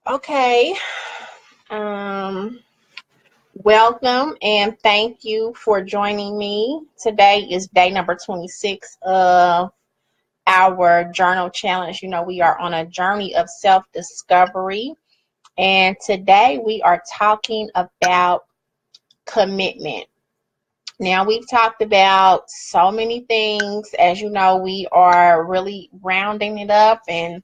Okay. Um, Welcome and thank you for joining me. Today is day number 26 of our journal challenge. We are on a journey of self-discovery, and today we are talking about commitment. Now, we've talked about so many things. As you know, we are really rounding it up, and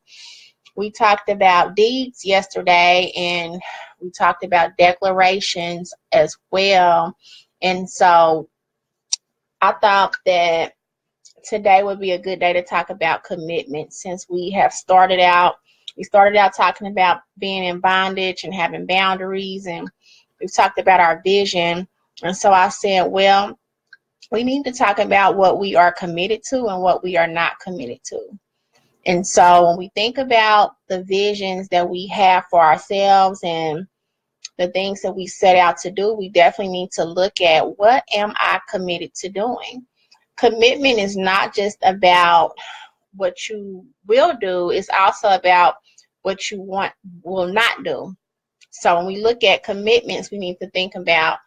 we talked about deeds yesterday, and we talked about declarations as well. And so I thought that today would be a good day to talk about commitment, since we started out talking about being in bondage and having boundaries, and we've talked about our vision. And so I said, well, we need to talk about what we are committed to and what we are not committed to. And so when we think about the visions that we have for ourselves and the things that we set out to do, we definitely need to look at, what am I committed to doing? Commitment is not just about what you will do, it's also about what you will not do. So when we look at commitments, we need to think about,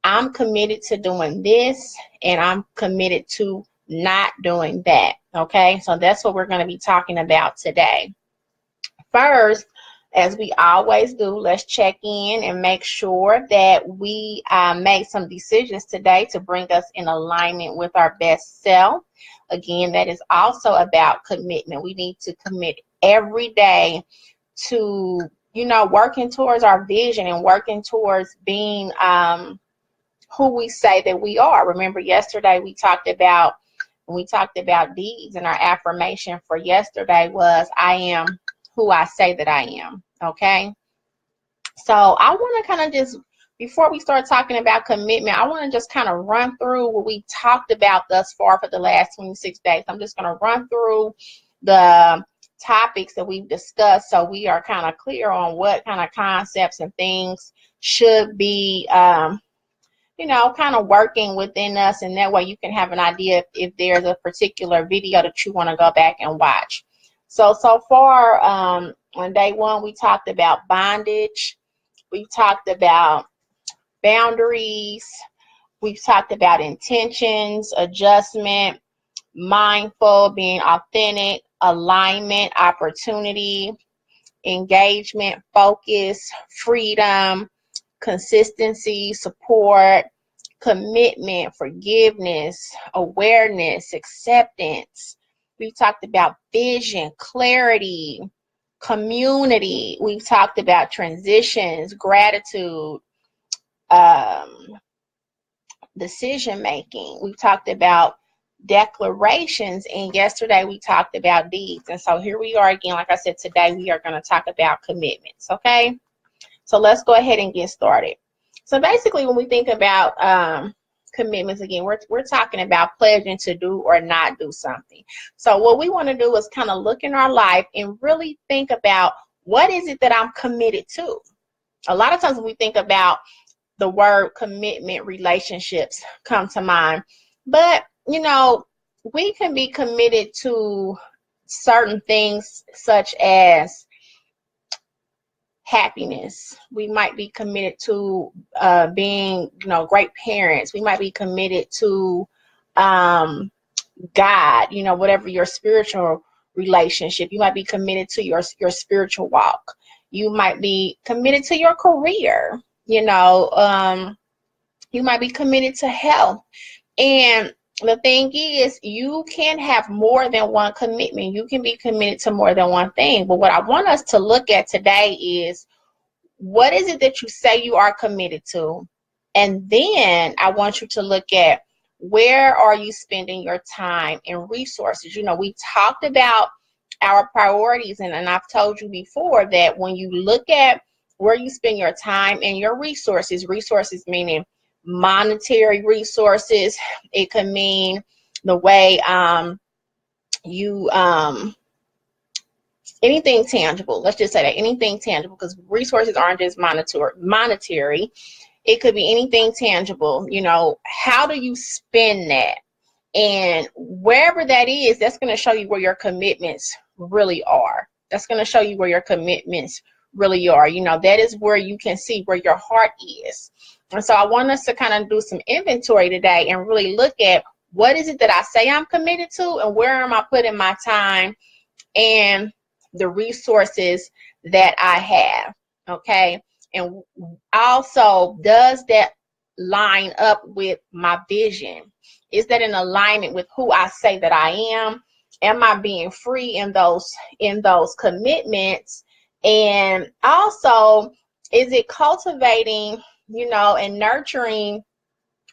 I'm committed to doing this and I'm committed to not doing that. Okay, so that's what we're going to be talking about today. First, as we always do, let's check in and make sure that we make some decisions today to bring us in alignment with our best self. Again, that is also about commitment. We need to commit every day to, working towards our vision and working towards being who we say that we are. Remember, yesterday when we talked about deeds, and our affirmation for yesterday was, I am who I say that I am. Okay. So I want to kind of just, before we start talking about commitment, I want to just kind of run through what we talked about thus far for the last 26 days. I'm just going to run through the topics that we've discussed, so we are kind of clear on what kind of concepts and things should be kind of working within us, and that way you can have an idea if there's a particular video that you want to go back and watch. So far, on day one, we talked about bondage. We've talked about boundaries. We've talked about intentions, adjustment, mindful, being authentic, alignment, opportunity, engagement, focus, freedom, consistency, support, commitment, forgiveness, awareness, acceptance. We've talked about vision, clarity, community. We've talked about transitions, gratitude, decision making. We've talked about declarations, and yesterday we talked about deeds. And so here we are again. Like I said, today we are going to talk about commitments. Okay. So let's go ahead and get started. So basically, when we think about commitments, again, we're talking about pledging to do or not do something. So what we want to do is kind of look in our life and really think about, what is it that I'm committed to? A lot of times when we think about the word commitment, relationships come to mind. But, we can be committed to certain things such as happiness. We might be committed to being, great parents. We might be committed to God, whatever your spiritual relationship. You might be committed to your spiritual walk. You might be committed to your career. You might be committed to health. And the thing is, you can have more than one commitment. You can be committed to more than one thing. But what I want us to look at today is, what is it that you say you are committed to? And then I want you to look at, where are you spending your time and resources? We talked about our priorities, and I've told you before that when you look at where you spend your time and your resources meaning monetary resources, it could mean the way you anything tangible. Let's just say that, anything tangible, because resources aren't just monetary. It could be anything tangible. How do you spend that? And wherever that is, that's going to show you where your commitments really are. That's going to show you where your commitments really are. You know, that is where you can see where your heart is. And so I want us to kind of do some inventory today and really look at what is it that I say I'm committed to, and where am I putting my time and the resources that I have. Okay. And also, does that line up with my vision? Is that in alignment with who I say that I am? Am I being free in those commitments? And also, is it cultivating, you know, and nurturing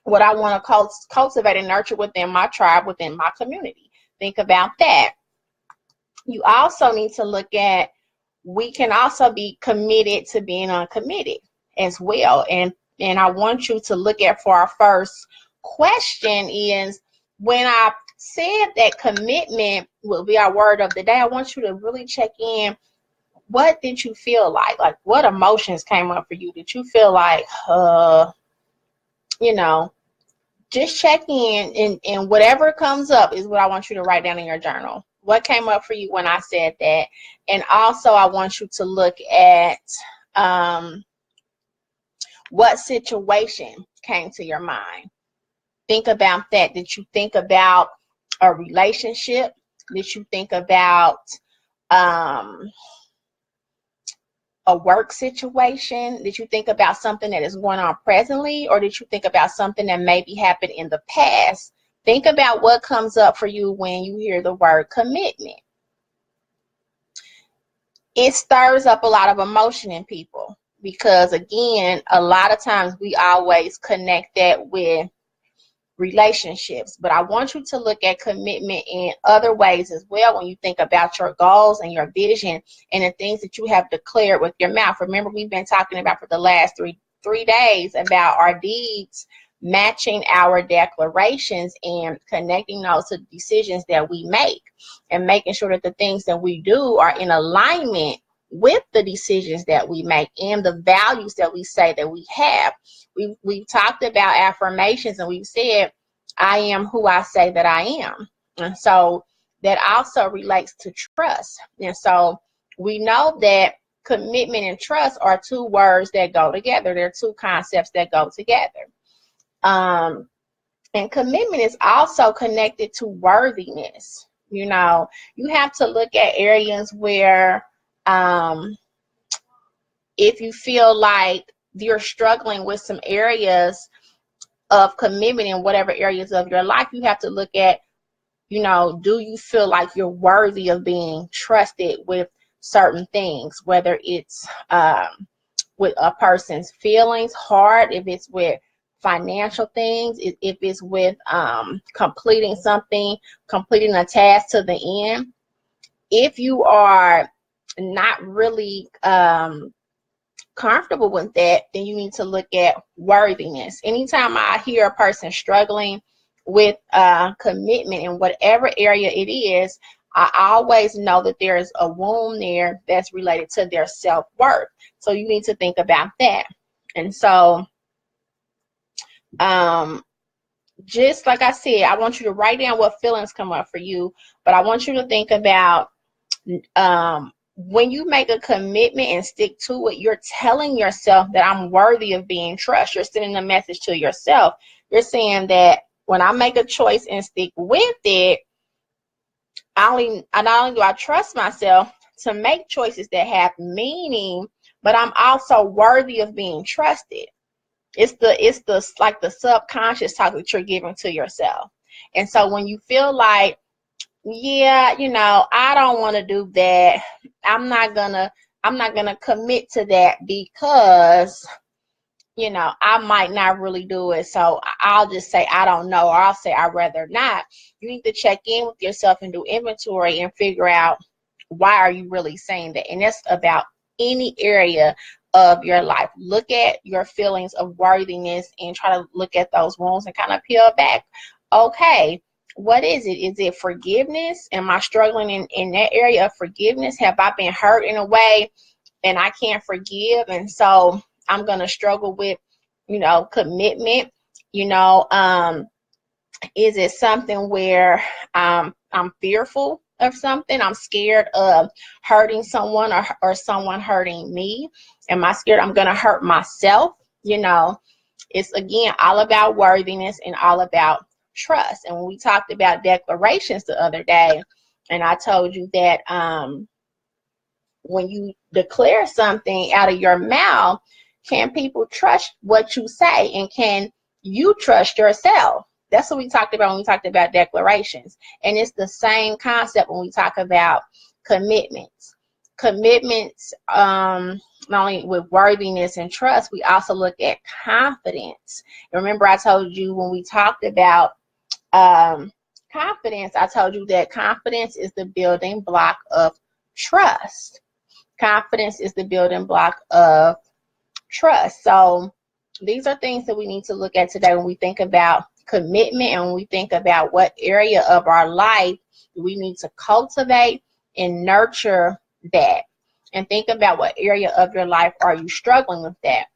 what I want to cultivate and nurture within my tribe, within my community? Think about that. You also need to look at, we can also be committed to being uncommitted as well. And I want you to look at, for our first question is, when I said that commitment will be our word of the day, I want you to really check in. What did you feel like? Like, what emotions came up for you? Did you feel like, you know, just check in, and whatever comes up is what I want you to write down in your journal. What came up for you when I said that? And also, I want you to look at what situation came to your mind. Think about that. Did you think about a relationship? Did you think about a work situation? Did you think about something that is going on presently? Or did you think about something that maybe happened in the past? Think about what comes up for you when you hear the word commitment. It stirs up a lot of emotion in people because, again, a lot of times we always connect that with relationships. But I want you to look at commitment in other ways as well when you think about your goals and your vision and the things that you have declared with your mouth. Remember, we've been talking about for the last three days about our deeds matching our declarations and connecting those to decisions that we make, and making sure that the things that we do are in alignment with the decisions that we make and the values that we say that we have. We've talked about affirmations, and we've said, I am who I say that I am. And so that also relates to trust. And so we know that commitment and trust are two words that go together. They're two concepts that go together. And commitment is also connected to worthiness. You know, you have to look at areas where if you feel like you're struggling with some areas of commitment in whatever areas of your life, you have to look at, you know, do you feel like you're worthy of being trusted with certain things, whether it's with a person's feelings, heart, if it's with financial things, if it's with completing something, completing a task to the end. If you are not really comfortable with that, then you need to look at worthiness. Anytime I hear a person struggling with commitment in whatever area it is, I always know that there's a wound there that's related to their self-worth. So you need to think about that. And so just like I said, I want you to write down what feelings come up for you, but I want you to think about when you make a commitment and stick to it, you're telling yourself that I'm worthy of being trusted. You're sending a message to yourself. You're saying that when I make a choice and stick with it, not only do I trust myself to make choices that have meaning, but I'm also worthy of being trusted. It's like the subconscious talk that you're giving to yourself. And so when you feel like, yeah, you know, I don't want to do that, I'm not gonna commit to that because, you know, I might not really do it, so I'll just say I don't know, or I'll say I'd rather not. You need to check in with yourself and do inventory and figure out, why are you really saying that? And that's about any area of your life. Look at your feelings of worthiness and try to look at those wounds and kind of peel back. Okay, what is it? Is it forgiveness? Am I struggling in that area of forgiveness? Have I been hurt in a way and I can't forgive? And so I'm going to struggle with, you know, commitment. You know, is it something where I'm fearful of something. I'm scared of hurting someone or someone hurting me. Am I scared I'm going to hurt myself? You know, it's again all about worthiness and all about trust. And when we talked about declarations the other day, and I told you that when you declare something out of your mouth, can people trust what you say, and can you trust yourself? That's what we talked about when we talked about declarations. And it's the same concept when we talk about commitments. Commitments, not only with worthiness and trust, we also look at confidence. Remember, I told you when we talked about confidence, I told you that confidence is the building block of trust. Confidence is the building block of trust. So these are things that we need to look at today when we think about commitment, and when we think about what area of our life we need to cultivate and nurture that. And think about what area of your life are you struggling with that.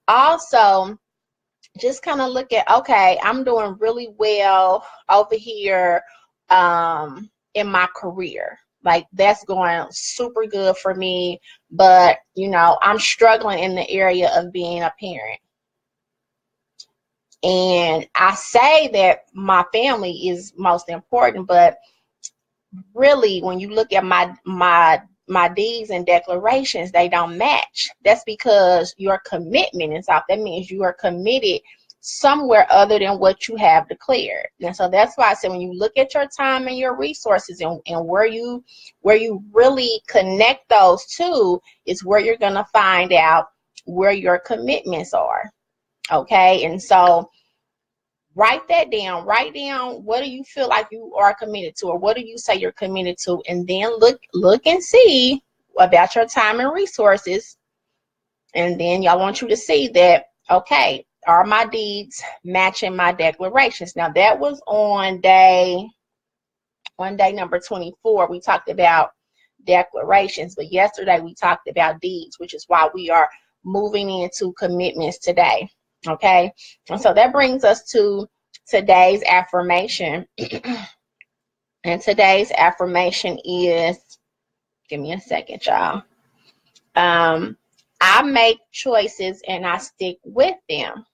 Also, just kind of look at, okay, I'm doing really well over here in my career. Like, that's going super good for me, but you know, I'm struggling in the area of being a parent. And I say that my family is most important, but really, when you look at my deeds and declarations, they don't match. That's because your commitment is off. That means you are committed somewhere other than what you have declared. And so that's why I said, when you look at your time and your resources, and where you really connect those two is where you're going to find out where your commitments are. Okay. And so write that down. Write down, what do you feel like you are committed to, or what do you say you're committed to? And then look and see about your time and resources. And then y'all want you to see that, okay, are my deeds matching my declarations? Now, that was on day number 24. We talked about declarations, but yesterday we talked about deeds, which is why we are moving into commitments today. Okay, and so that brings us to today's affirmation. And today's affirmation is, give me a second, y'all. I make choices and I stick with them.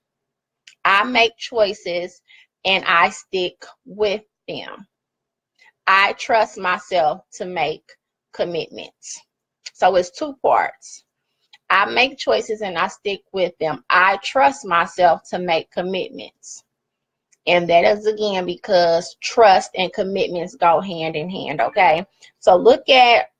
I make choices and I stick with them. I trust myself to make commitments. So it's two parts. I make choices and I stick with them. I trust myself to make commitments. And that is, again, because trust and commitments go hand in hand, okay? So look at,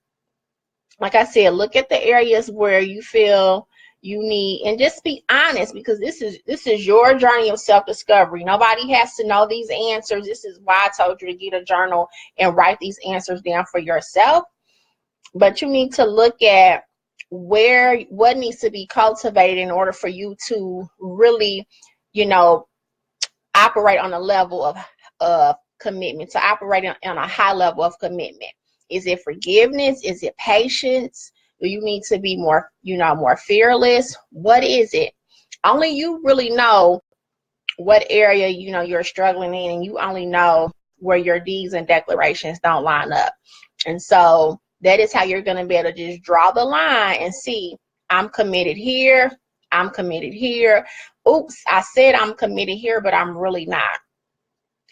like I said, look at the areas where you feel you need, and just be honest, because this is your journey of self-discovery. Nobody has to know these answers. This is why I told you to get a journal and write these answers down for yourself. But you need to look at what needs to be cultivated in order for you to really, you know, operate on a level of commitment, to operate on a high level of commitment. Is it forgiveness? Is it patience? Do you need to be more, more fearless? What is it? Only you really know what area, you're struggling in, and you only know where your deeds and declarations don't line up. And so that is how you're going to be able to just draw the line and see, I'm committed here. I'm committed here. Oops, I said I'm committed here, but I'm really not.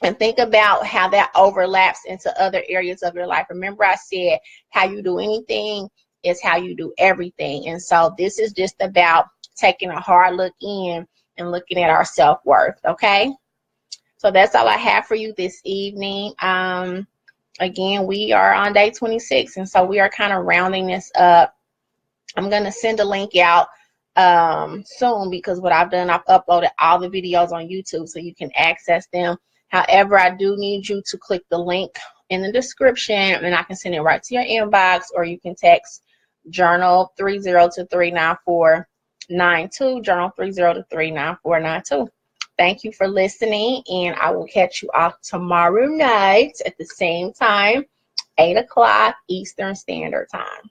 And think about how that overlaps into other areas of your life. Remember, I said how you do anything is how you do everything. And so this is just about taking a hard look in and looking at our self-worth, okay? So that's all I have for you this evening. Again, we are on day 26, and so we are kind of rounding this up. I'm going to send a link out soon, because what I've done, I've uploaded all the videos on YouTube so you can access them. However, I do need you to click the link in the description, and I can send it right to your inbox, or you can text Journal 30 to 39492, Journal 30 to 39492. Thank you for listening, and I will catch you all tomorrow night at the same time, 8 o'clock Eastern Standard Time.